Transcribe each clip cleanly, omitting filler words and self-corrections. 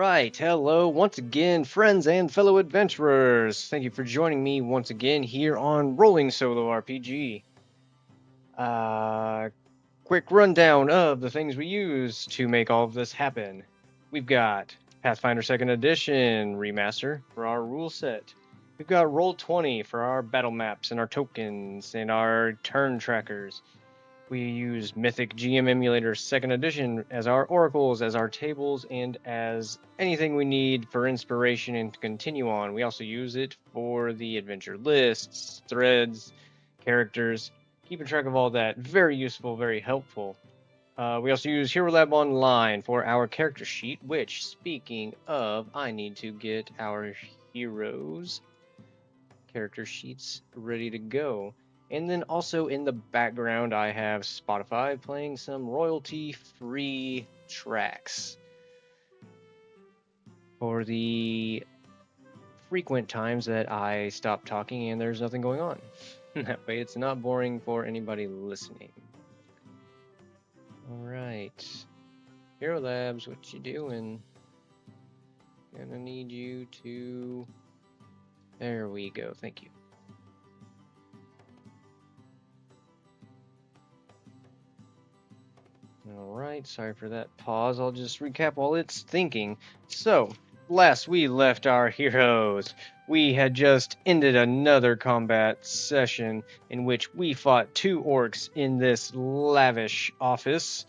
Alright, hello once again, friends and fellow adventurers. Thank you for joining me once again here on Rolling Solo RPG. Quick rundown of the things we use to make all of this happen. We've got Pathfinder 2nd Edition Remaster for our rule set. We've got Roll20 for our battle maps and our tokens and our turn trackers. We use Mythic GM Emulator 2nd Edition as our oracles, as our tables, and as anything we need for inspiration and to continue on. We also use it for the adventure lists, threads, characters, keeping track of all that. Very useful, very helpful. We also use Herolabonline for our character sheet, which, speaking of, I need to get our heroes' character sheets ready to go. And then also in the background, I have Spotify playing some royalty-free tracks for the frequent times that I stop talking and there's nothing going on. That way it's not boring for anybody listening. Alright. Hero Labs, what you doing? Gonna need you to... There we go, thank you. Alright, sorry for that pause. I'll just recap while it's thinking. So, last we left our heroes, we had just ended another combat session in which we fought two orcs in this lavish office,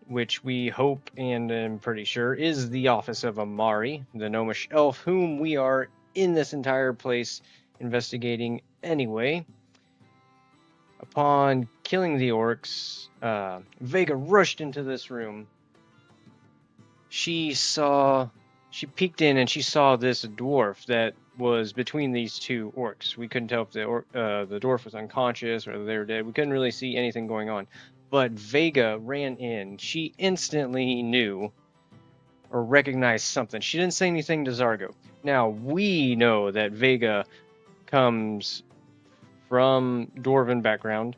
which we hope and am pretty sure is the office of Amari, the gnomish elf whom we are in this entire place investigating anyway. Upon killing the orcs, Vega rushed into this room. She peeked in and she saw this dwarf that was between these two orcs. We couldn't tell if the dwarf was unconscious or they were dead. We couldn't really see anything going on. But Vega ran in. She instantly knew or recognized something. She didn't say anything to Zargo. Now, we know that Vega comes from dwarven background,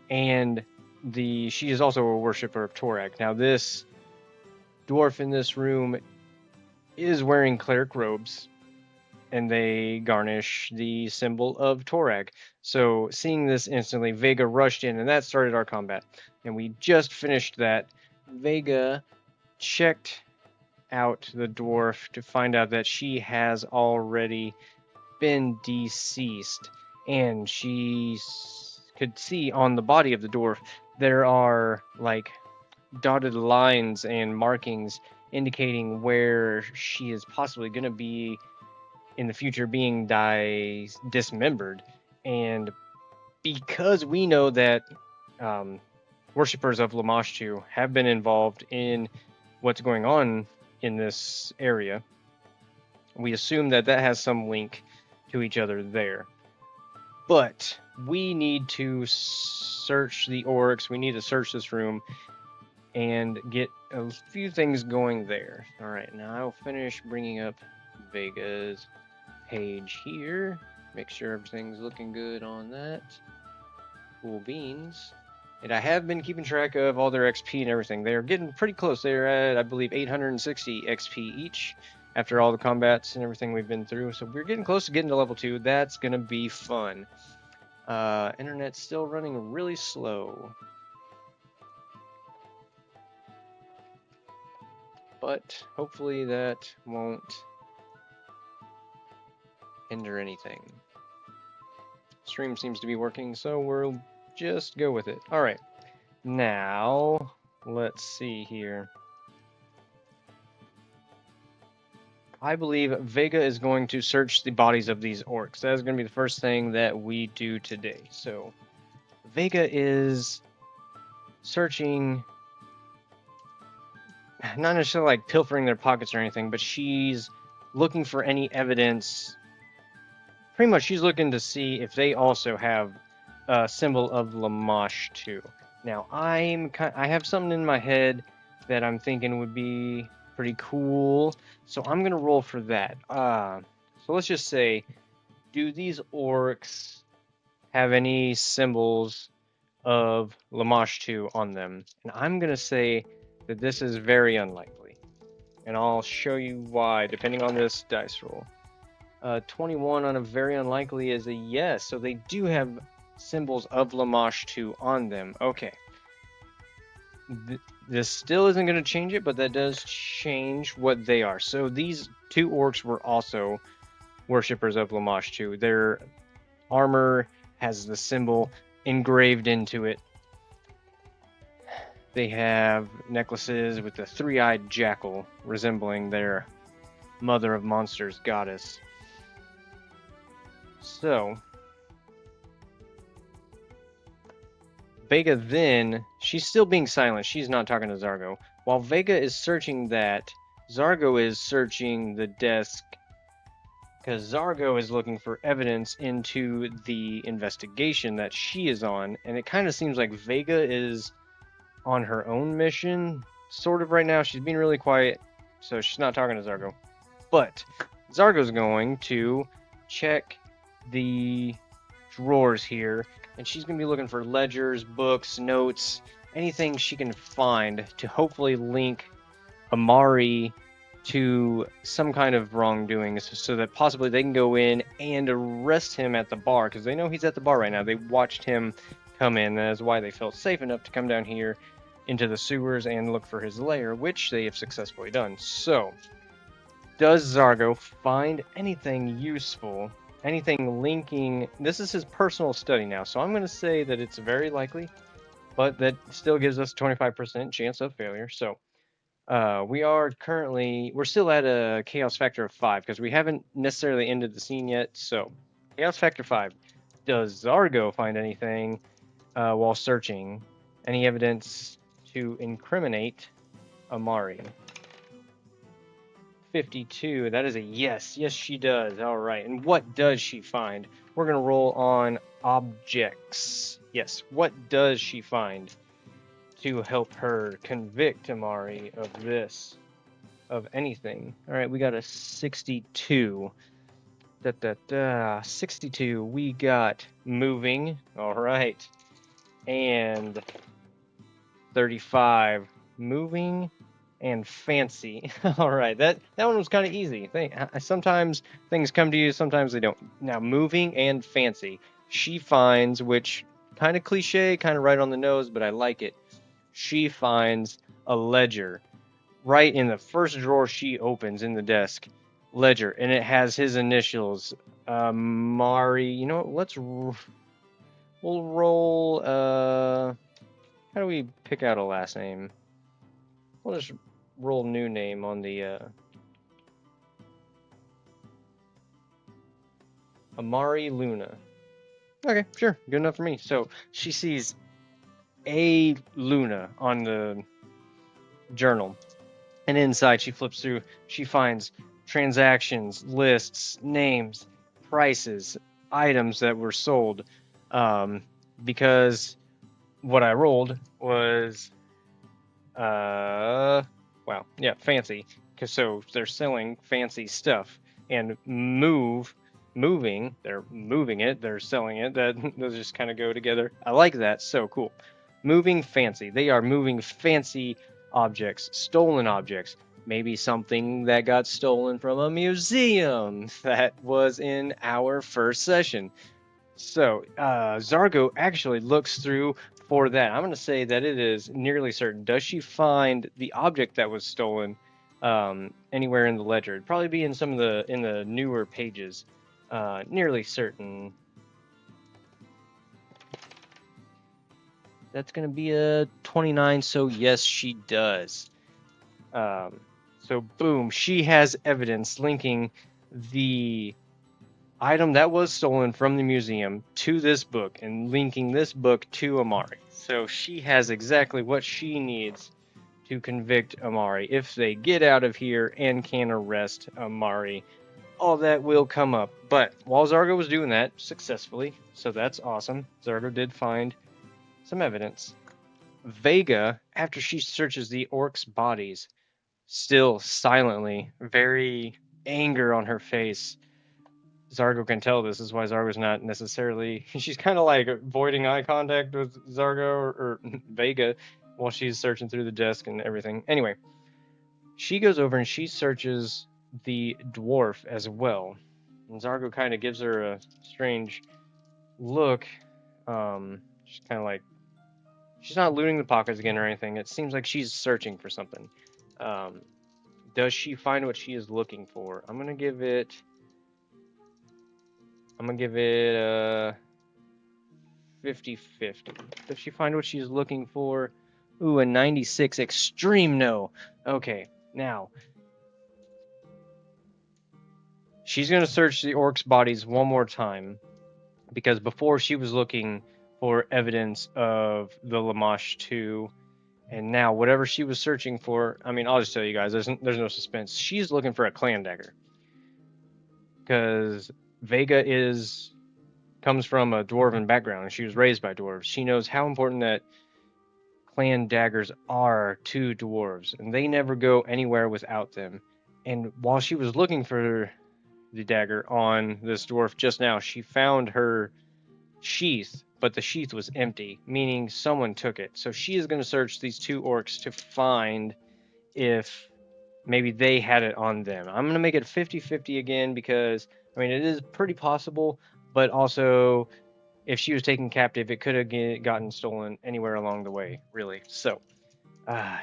and she is also a worshiper of Torag. Now, this dwarf in this room is wearing cleric robes, and they garnish the symbol of Torag. So, seeing this instantly, Vega rushed in, and that started our combat. And we just finished that. Vega checked out the dwarf to find out that she has already been deceased. And she could see on the body of the dwarf there are like dotted lines and markings indicating where she is possibly going to be in the future being dismembered. And because we know that worshippers of Lamashtu have been involved in what's going on in this area, we assume that that has some link to each other there. But we need to search the orcs, we need to search this room, and get a few things going there. Alright, now I'll finish bringing up Vega's page here. Make sure everything's looking good on that. Cool beans. And I have been keeping track of all their XP and everything. They're getting pretty close. They're at, I believe, 860 XP each after all the combats and everything we've been through. So we're getting close to getting to level 2. That's going to be fun. Internet's still running really slow. But hopefully that won't hinder anything. Stream seems to be working, so we'll just go with it. Alright. Now, let's see here. I believe Vega is going to search the bodies of these orcs. That is going to be the first thing that we do today. So, Vega is searching, not necessarily like pilfering their pockets or anything, but she's looking for any evidence. Pretty much, she's looking to see if they also have a symbol of Lamashtu. Now, I have something in my head that I'm thinking would be pretty cool, so I'm gonna roll for that. So let's just say, do these orcs have any symbols of Lamashtu on them? And I'm gonna say that this is very unlikely. and I'll show you why, depending on this dice roll. 21 on a very unlikely is a yes, so they do have symbols of Lamash 2 on them. Okay. This still isn't going to change it, but that does change what they are. So these two orcs were also worshippers of Lamash 2. Their armor has the symbol engraved into it. They have necklaces with the three-eyed jackal resembling their mother of monsters goddess. So Vega then, she's still being silent. She's not talking to Zargo. While Vega is searching that, Zargo is searching the desk because Zargo is looking for evidence into the investigation that she is on, and it kind of seems like Vega is on her own mission, sort of right now. She's being really quiet, so she's not talking to Zargo. But Zargo's going to check the drawers here, and she's going to be looking for ledgers, books, notes, anything she can find to hopefully link Amari to some kind of wrongdoing so that possibly they can go in and arrest him at the bar, because they know he's at the bar right now. They watched him come in. That is why they felt safe enough to come down here into the sewers and look for his lair, which they have successfully done. So, does Zargo find anything useful, anything linking? This is his personal study now, so I'm going to say that it's very likely, but that still gives us a 25% chance of failure. So, we're still at a chaos factor of 5 because we haven't necessarily ended the scene yet. So, chaos factor 5. Does Zargo find anything while searching? Any evidence to incriminate Amari? 52. That is a yes. Yes, she does. All right. And what does she find? We're going to roll on objects. Yes. What does she find to help her convict Amari of this, of anything? All right. We got a 62. 62. We got moving. All right. And 35. Moving and fancy. All right, that one was kind of easy. Sometimes things come to you, sometimes they don't. Now, moving and fancy. She finds, which kind of cliche, kind of right on the nose, but I like it. She finds a ledger right in the first drawer she opens in the desk. Ledger, and it has his initials. Mari. You know what? We'll roll. How do we pick out a last name? We'll just roll new name on the Amari Luna. Okay, sure, good enough for me. So she sees a Luna on the journal, and inside she flips through. She finds transactions, lists, names, prices, items that were sold. Because what I rolled was fancy. Because so they're selling fancy stuff, and moving, they're moving it, they're selling it. Those just kind of go together. I like that. So cool. Moving fancy. They are moving fancy objects, stolen objects. Maybe something that got stolen from a museum that was in our first session. So Zargo actually looks through for that. I'm going to say that it is nearly certain. Does she find the object that was stolen anywhere in the ledger? It'd probably be in some of the newer pages. Nearly certain. That's going to be a 29. So yes, she does. So boom, she has evidence linking the item that was stolen from the museum to this book and linking this book to Amari. So she has exactly what she needs to convict Amari. If they get out of here and can arrest Amari, all that will come up. But while Zargo was doing that successfully, so that's awesome. Zargo did find some evidence. Vega, after she searches the orcs' bodies, still silently, very anger on her face. Zargo can tell this is why Zargo's not necessarily. She's kind of like avoiding eye contact with Zargo or Vega while she's searching through the desk and everything. Anyway, She goes over and she searches the dwarf as well. And Zargo kind of gives her a strange look. She's kind of like, she's not looting the pockets again or anything. It seems like she's searching for something. Um, does she find what she is looking for? I'm gonna give it a 50-50. Does she find what she's looking for? Ooh, a 96 extreme no. Okay, now she's gonna search the orcs' bodies one more time, because before she was looking for evidence of the Lamash 2, and now whatever she was searching for, I mean, I'll just tell you guys, there's no suspense. She's looking for a clan dagger, because Vega comes from a dwarven background, and she was raised by dwarves. She knows how important that clan daggers are to dwarves, and they never go anywhere without them. And while she was looking for the dagger on this dwarf just now, she found her sheath, but the sheath was empty, meaning someone took it. So she is going to search these two orcs to find if maybe they had it on them. I'm going to make it 50-50 again, because I mean, it is pretty possible, but also if she was taken captive, it could have gotten stolen anywhere along the way, really. So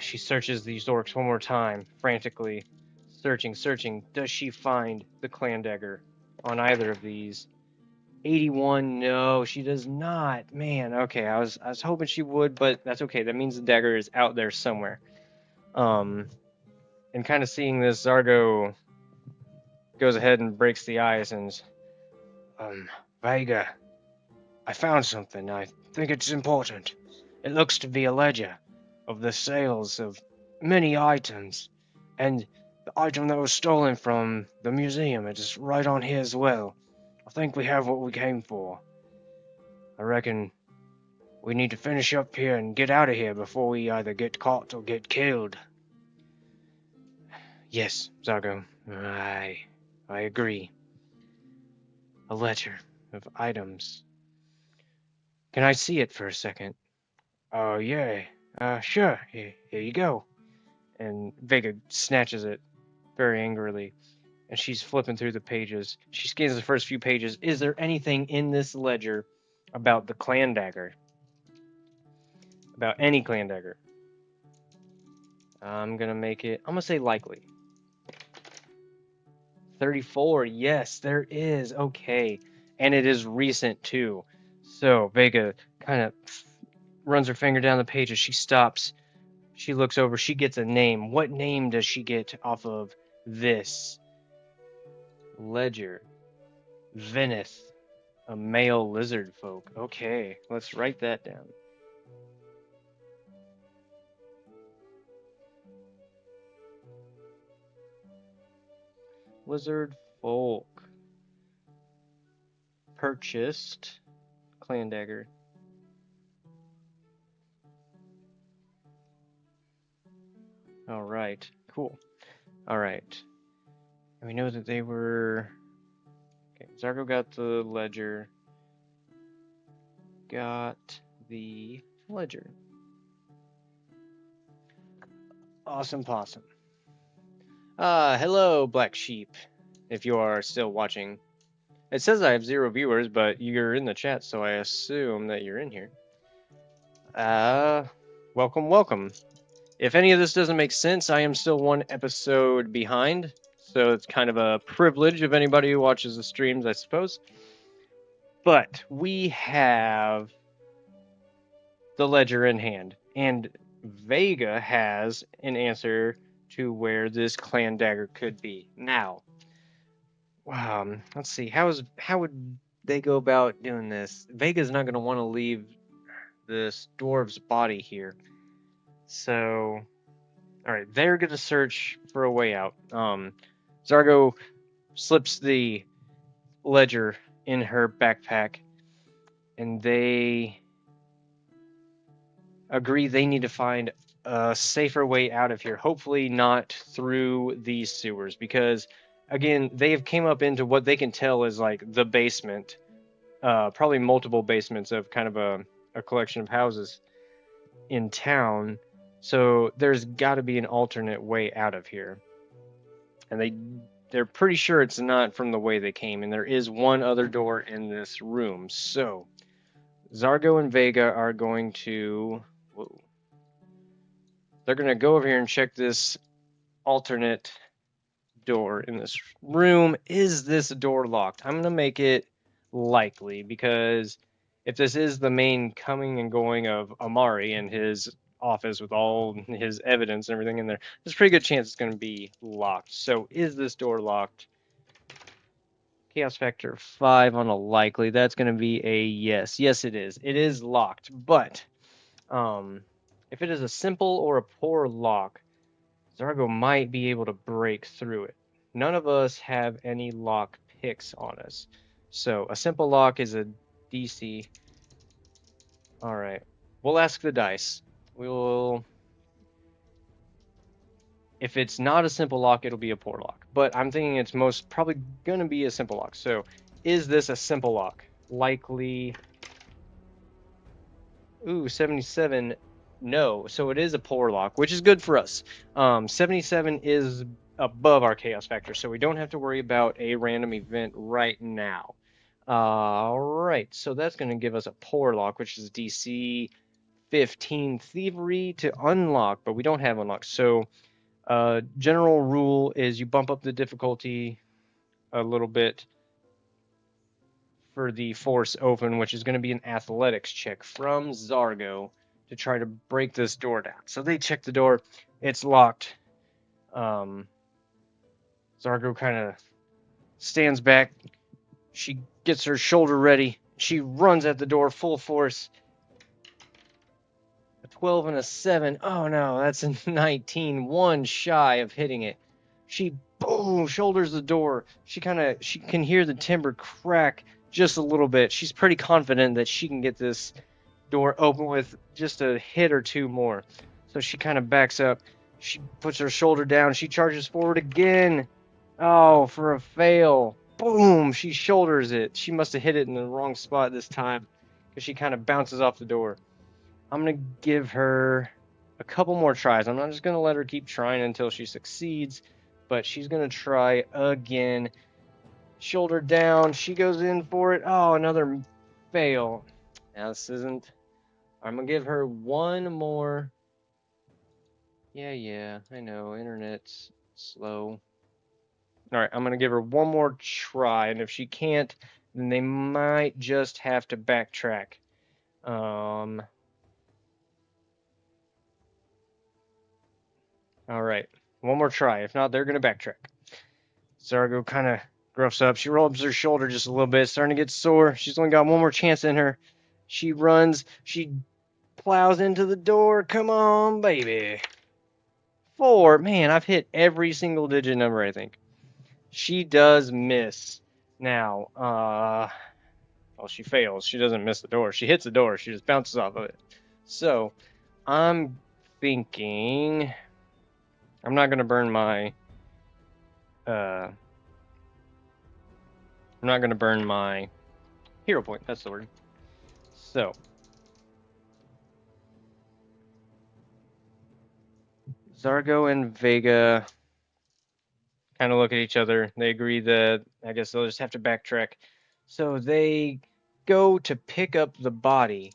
she searches these orcs one more time, frantically searching. Does she find the clan dagger on either of these? 81, no, she does not. Man, okay, I was hoping she would, but that's okay. That means the dagger is out there somewhere. And kind of seeing this, Zargo goes ahead and breaks the ice and, Vega, I found something. I think it's important. It looks to be a ledger of the sales of many items, and the item that was stolen from the museum, it is right on here as well. I think we have what we came for. I reckon we need to finish up here and get out of here before we either get caught or get killed. Yes, Zargo, I agree. A ledger of items. Can I see it for a second? Oh, yeah. Sure. Here you go. And Vega snatches it very angrily, and she's flipping through the pages. She scans the first few pages. Is there anything in this ledger about the clan dagger? About any clan dagger? I'm gonna say likely. 34, yes, there is. Okay. And it is recent too. So Vega kind of runs her finger down the pages. She stops. She looks over. She gets a name. What name does she get off of this ledger? Venice, a male lizard folk. Okay, let's write that down. Lizard folk. Purchased clan dagger. All right, cool. All right. And we know that they were. Okay, Zargo got the ledger. Got the ledger. Awesome possum. Hello, Black Sheep, if you are still watching. It says I have 0 viewers, but you're in the chat, so I assume that you're in here. Welcome. If any of this doesn't make sense, I am still 1 episode behind, so it's kind of a privilege of anybody who watches the streams, I suppose. But we have the ledger in hand, and Vega has an answer to where this clan dagger could be. Now, let's see, how would they go about doing this? Vega's not going to want to leave this dwarf's body here, so all right, they're going to search for a way out. Zargo slips the ledger in her backpack, and they agree they need to find a safer way out of here. Hopefully not through these sewers, because again, they have came up into what they can tell is like the basement, probably multiple basements of kind of a collection of houses in town. So there's got to be an alternate way out of here. And they're pretty sure it's not from the way they came, and there is one other door in this room. So Zargo and Vega are going to they're going to go over here and check this alternate door in this room. Is this door locked? I'm going to make it likely, because if this is the main coming and going of Amari and his office with all his evidence and everything in there, there's a pretty good chance it's going to be locked. So is this door locked? Chaos factor 5 on a likely. That's going to be a yes. Yes, it is. It is locked. But if it is a simple or a poor lock, Zargo might be able to break through it. None of us have any lock picks on us. So a simple lock is a DC. All right. We'll ask the dice. We'll. If it's not a simple lock, it'll be a poor lock. But I'm thinking it's most probably going to be a simple lock. So is this a simple lock? Likely. Ooh, 77. No. So it is a poor lock, which is good for us. 77 is above our chaos factor, so we don't have to worry about a random event right now. All right, so that's going to give us a poor lock, which is DC 15 thievery to unlock, but we don't have unlock. So general rule is you bump up the difficulty a little bit for the force open, which is going to be an athletics check from Zargo to try to break this door down. So they check the door. It's locked. Zargo kind of stands back. She gets her shoulder ready. She runs at the door full force. A 12 and a 7. Oh no, that's a 19. One shy of hitting it. She boom shoulders the door. She can hear the timber crack just a little bit. She's pretty confident that she can get this door open with just a hit or two more. So she kind of backs up. She puts her shoulder down. She charges forward again. Oh, for a fail. Boom! She shoulders it. She must have hit it in the wrong spot this time, because she kind of bounces off the door. I'm going to give her a couple more tries. I'm not just going to let her keep trying until she succeeds, but she's going to try again. Shoulder down. She goes in for it. Oh, another fail. Now this isn't... I'm going to give her one more. Yeah, I know. Internet's slow. All right, I'm going to give her one more try, and if she can't, then they might just have to backtrack. All right, one more try. If not, they're going to backtrack. Zargo kind of gruffs up. She rolls her shoulder just a little bit, starting to get sore. She's only got one more chance in her. She runs. She plows into the door. Come on, baby. 4. Man, I've hit every single digit number, I think. She does miss. Now, well, she fails. She doesn't miss the door. She hits the door. She just bounces off of it. So, I'm thinking I'm not going to burn my I'm not going to burn my hero point. That's the word. So, Zargo and Vega kind of look at each other. They agree that I guess they'll just have to backtrack. So they go to pick up the body.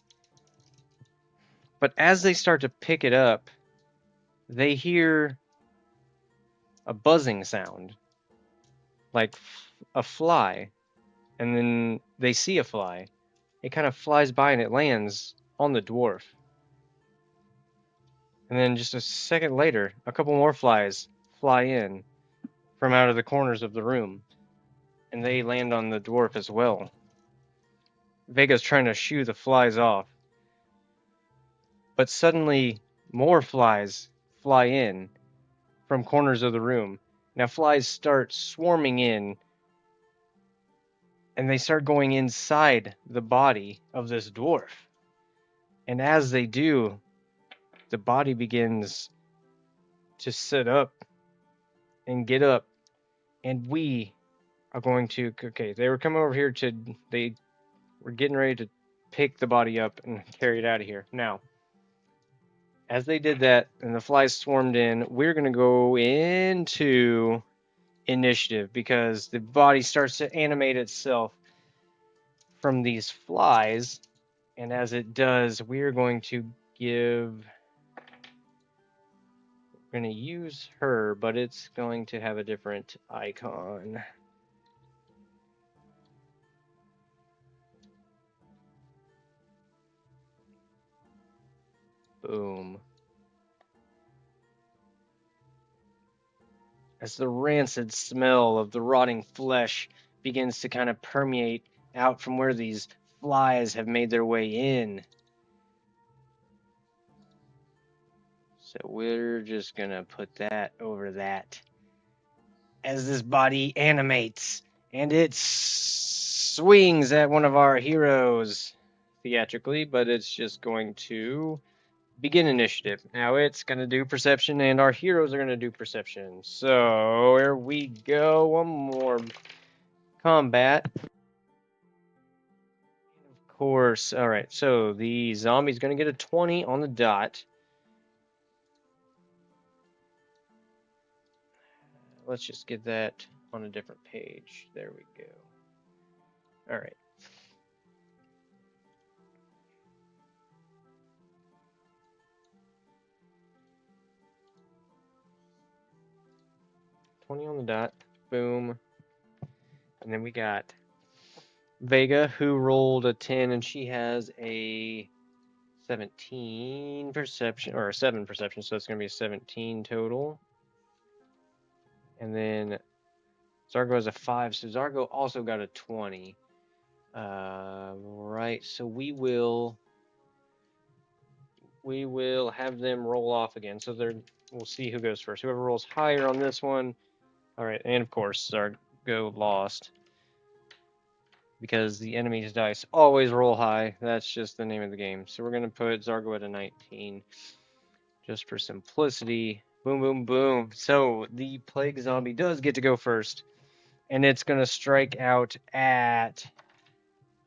But as they start to pick it up, they hear a buzzing sound, like a fly. And then they see a fly. It kind of flies by and it lands on the dwarf. And then just a second later, a couple more flies fly in from out of the corners of the room. And they land on the dwarf as well. Vega's trying to shoo the flies off. But suddenly, more flies fly in from corners of the room. Now flies start swarming in, and they start going inside the body of this dwarf. And as they do, the body begins to sit up and get up, and we are going to... Okay, they were coming over here to... They were getting ready to pick the body up and carry it out of here. Now, As they did that and the flies swarmed in, we're going to go into initiative because the body starts to animate itself from these flies. And as it does, we're going to we're going to use her, but it's going to have a different icon. Boom. As the rancid smell of the rotting flesh begins to kind of permeate out from where these flies have made their way in. So we're just going to put that over that. As this body animates and it swings at one of our heroes theatrically, but it's just going to begin initiative. Now it's going to do perception, and our heroes are going to do perception. So here we go. One more combat. Of course. All right. So the zombie's going to get a 20 on the dot. Let's just get that on a different page. There we go. All right. 20 on the dot. Boom. And then we got Vega, who rolled a 10, and she has a 17 perception, or a 7 perception, so it's going to be a 17 total. And then Zargo has a 5, so Zargo also got a 20. Right, so we will have them roll off again. So we'll see who goes first. Whoever rolls higher on this one. All right, and of course Zargo lost because the enemy's dice always roll high. That's just the name of the game. So we're gonna put Zargo at a 19, just for simplicity. Boom, boom, boom. So the plague zombie does get to go first, and it's gonna strike out at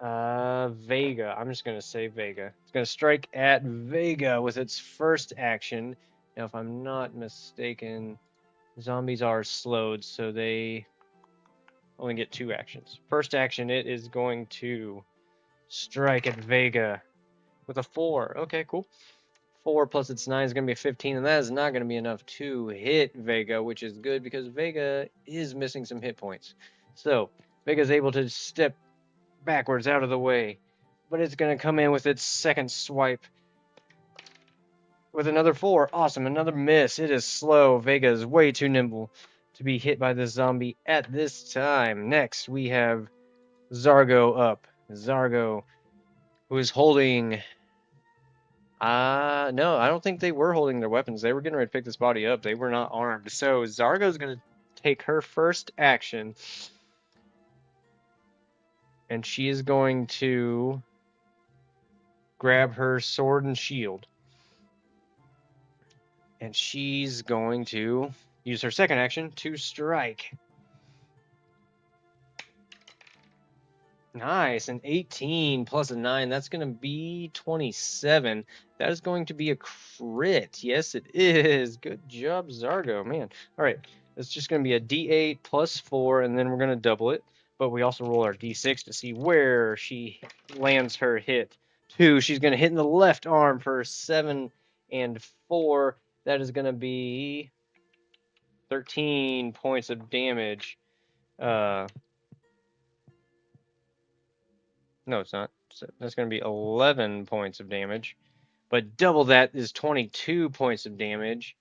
Vega. I'm just gonna say Vega. It's gonna strike at Vega with its first action. Now, if I'm not mistaken, zombies are slowed, so they only get 2 actions. First action, it is going to strike at Vega with a 4. Okay, cool. 4 plus its 9 is going to be a 15, and that is not going to be enough to hit Vega, which is good because Vega is missing some hit points. So, Vega is able to step backwards out of the way, but it's going to come in with its second swipe with another 4. Awesome, another miss. It is slow. Vega is way too nimble to be hit by this zombie at this time. Next, we have Zargo up. Zargo, who is holding... no, I don't think they were holding their weapons. They were getting ready to pick this body up. They were not armed. So Zargo's going to take her first action, and she is going to grab her sword and shield. And she's going to use her second action to strike. Nice, an 18 plus a 9. That's going to be 27. That is going to be a crit. Yes, it is. Good job, Zargo. Man. All right, it's just going to be a D8 plus 4, and then we're going to double it. But we also roll our D6 to see where she lands her hit. 2, she's going to hit in the left arm for 7 and 4. That is going to be 13 points of damage. No, it's not. So that's going to be 11 points of damage. But double that is 22 points of damage.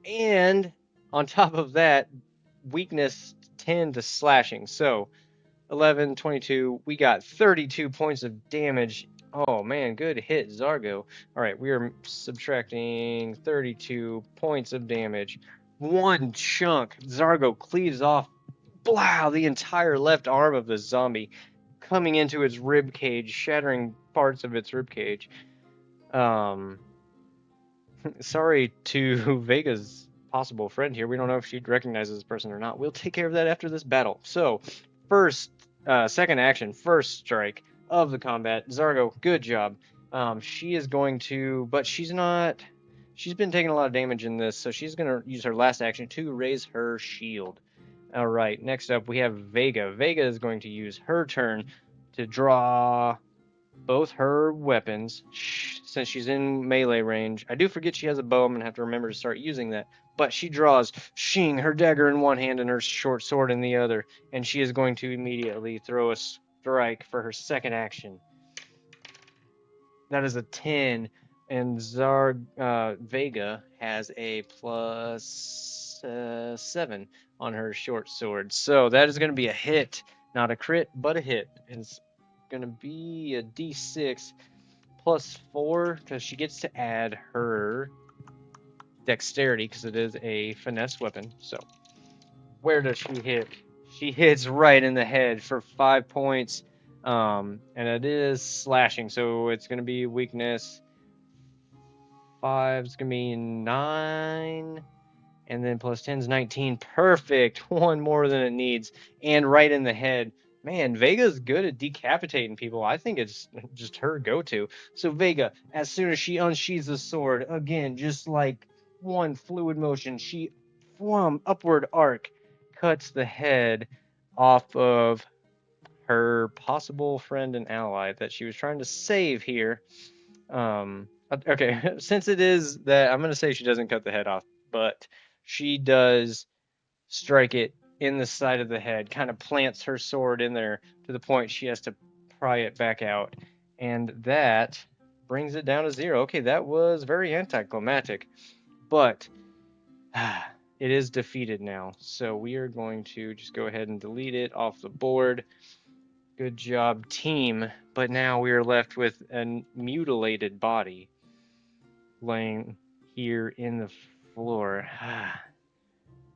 And on top of that, weakness 10 to slashing. So 11, 22, we got 32 points of damage. Oh man, good hit, Zargo. All right, we are subtracting 32 points of damage. One chunk. Zargo cleaves off, blow, the entire left arm of the zombie, coming into its rib cage, shattering parts of its rib cage. Sorry to Vega's possible friend here. We don't know if she'd recognize this person or not. We'll take care of that after this battle. So, second action, first strike of the combat. Zargo, good job. She is going to, but she's not she's been taking a lot of damage in this, so she's going to use her last action to raise her shield. All right, next up we have Vega. Vega is going to use her turn to draw both her weapons since she's in melee range. I do forget she has a bow. I'm going to have to remember to start using that. But she draws Shing, her dagger in one hand and her short sword in the other, and she is going to immediately throw a strike for her second action. That is a 10, and Vega has a plus 7 on her short sword. So that is going to be a hit, not a crit, but a hit. It's going to be a d6 plus 4 because she gets to add her dexterity because it is a finesse weapon. So where does she hit? She hits right in the head for 5 points. And it is slashing, so it's going to be weakness 5 is going to be 9, and then plus 10 is 19. Perfect. One more than it needs, and right in the head. Man, Vega's good at decapitating people. I think it's just her go-to. So Vega, as soon as she unsheathes the sword, again, just like one fluid motion, she, from upward arc, cuts the head off of her possible friend and ally that she was trying to save here. Okay, since it is that, I'm going to say she doesn't cut the head off, but she does strike it in the side of the head, kind of plants her sword in there to the point she has to pry it back out. And that brings it down to 0. Okay, that was very anticlimactic, but it is defeated now. So we are going to just go ahead and delete it off the board. Good job, team. But now we are left with a mutilated body laying here in the floor.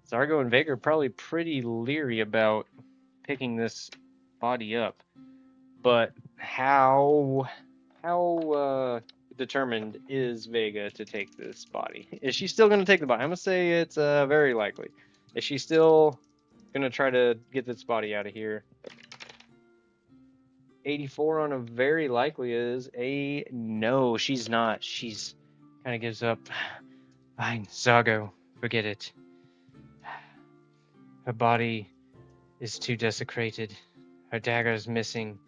Zargo and Vega are probably pretty leery about picking this body up, but how determined is Vega to take this body? Is she still going to take the body? I'm going to say it's very likely. Is she still going to try to get this body out of here? 84 on a very likely is a no. She's not. She's kind of gives up. Fine, Zargo, forget it. Her body is too desecrated. Her dagger is missing.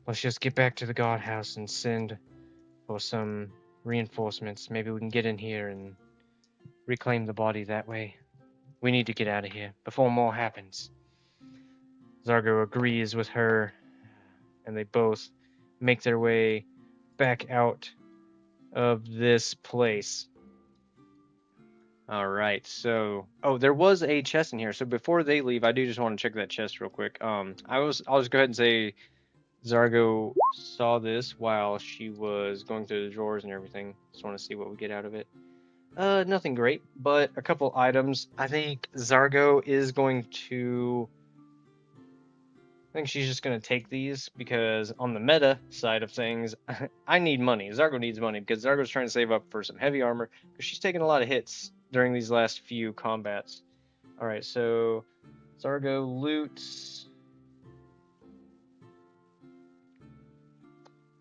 Let's just get back to the guardhouse and send for some reinforcements. Maybe we can get in here and reclaim the body that way. We need to get out of here before more happens. Zargo agrees with her, and they both make their way back out of this place. All right, so there was a chest in here. So before they leave, I do just want to check that chest real quick. I'll just go ahead and say Zargo saw this while she was going through the drawers and everything. Just want to see what we get out of it. Nothing great, but a couple items. I think Zargo is going to. I think she's just going to take these because on the meta side of things, I need money. Zargo needs money because Zargo's trying to save up for some heavy armor because she's taken a lot of hits during these last few combats. All right, so Zargo loots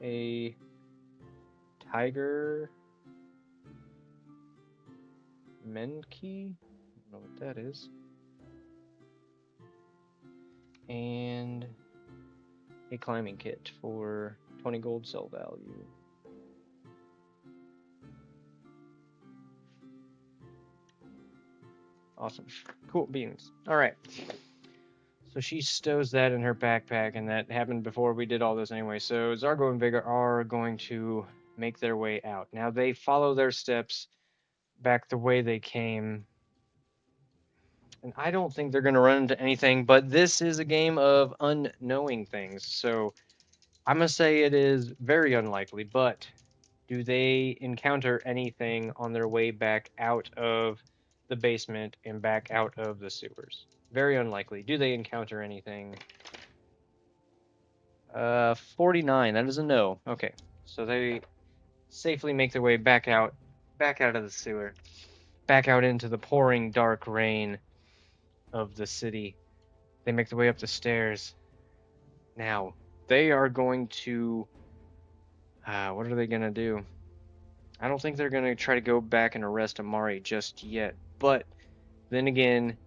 a tiger Menki. I don't know what that is. And a climbing kit for 20 gold sell value. Awesome. Cool beans. All right. So she stows that in her backpack, and that happened before we did all this anyway. So Zargo and Vega are going to make their way out. Now they follow their steps back the way they came. And I don't think they're going to run into anything, but this is a game of unknowing things. So I'm going to say it is very unlikely, but do they encounter anything on their way back out of the basement and back out of the sewers? Very unlikely. Do they encounter anything? 49. That is a no. Okay, so they safely make their way back out of the sewer, back out into the pouring dark rain of the city. They make their way up the stairs. Now, they are going to... what are they going to do? I don't think they're going to try to go back and arrest Amari just yet. But then again,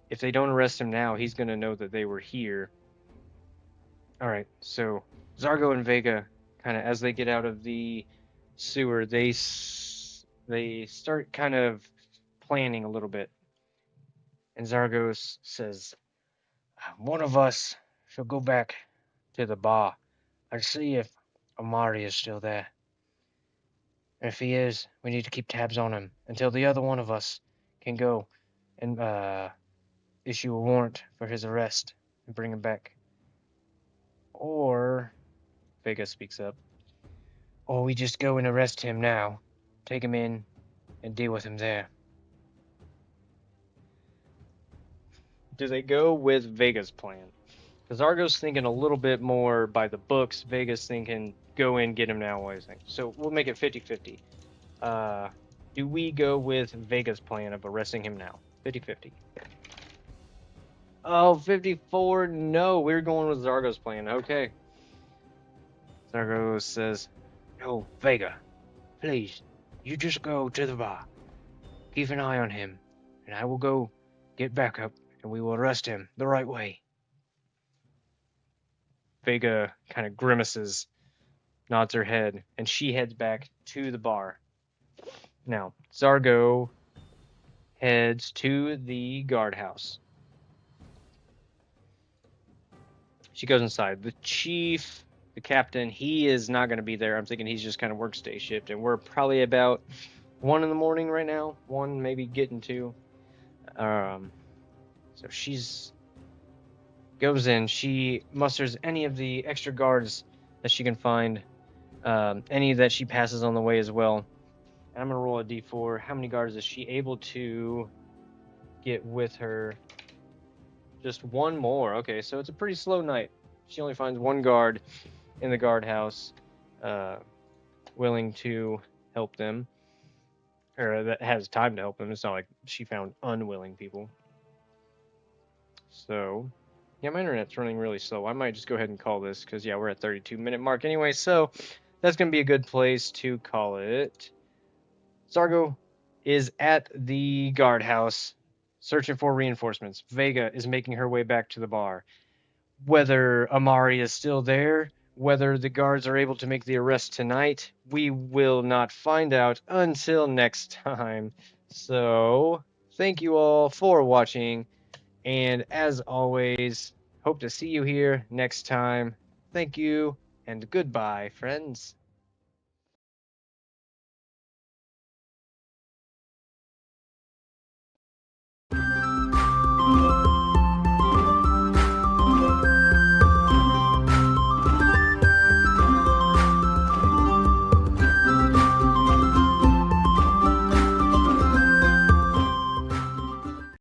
if they don't arrest him now, he's going to know that they were here. All right, so Zargo and Vega, kind of as they get out of the sewer, they start kind of planning a little bit. And Zargos says, one of us shall go back to the bar and see if Amari is still there. And if he is, we need to keep tabs on him until the other one of us can go and issue a warrant for his arrest and bring him back. Or, Vega speaks up, or we just go and arrest him now, take him in, and deal with him there. Do they go with Vega's plan? Because Argo's thinking a little bit more by the books. Vega's thinking go in, get him now. What do you think? So we'll make it 50-50. Do we go with Vega's plan of arresting him now? 50-50. Oh, 54. No, we're going with Zargo's plan. Okay. Zargo says, no, Vega, please, you just go to the bar. Keep an eye on him, and I will go get backup, and we will arrest him the right way. Vega kind of grimaces, nods her head, and she heads back to the bar. Now, Zargo heads to the guardhouse. She goes inside. The chief, the captain, he is not going to be there. I'm thinking he's just kind of works day shift, and we're probably about 1 in the morning right now. 1, maybe getting 2. So she's goes in. She musters any of the extra guards that she can find, any that she passes on the way as well. And I'm going to roll a d4. How many guards is she able to get with her? Just 1 more. Okay, so it's a pretty slow night. She only finds 1 guard in the guardhouse willing to help them. Or that has time to help them. It's not like she found unwilling people. So, yeah, my internet's running really slow. I might just go ahead and call this because, yeah, we're at 32-minute mark anyway. So, that's going to be a good place to call it. Zargo is at the guardhouse searching for reinforcements. Vega is making her way back to the bar. Whether Amari is still there, whether the guards are able to make the arrest tonight, we will not find out until next time. So, thank you all for watching. And as always, hope to see you here next time. Thank you, and goodbye, friends.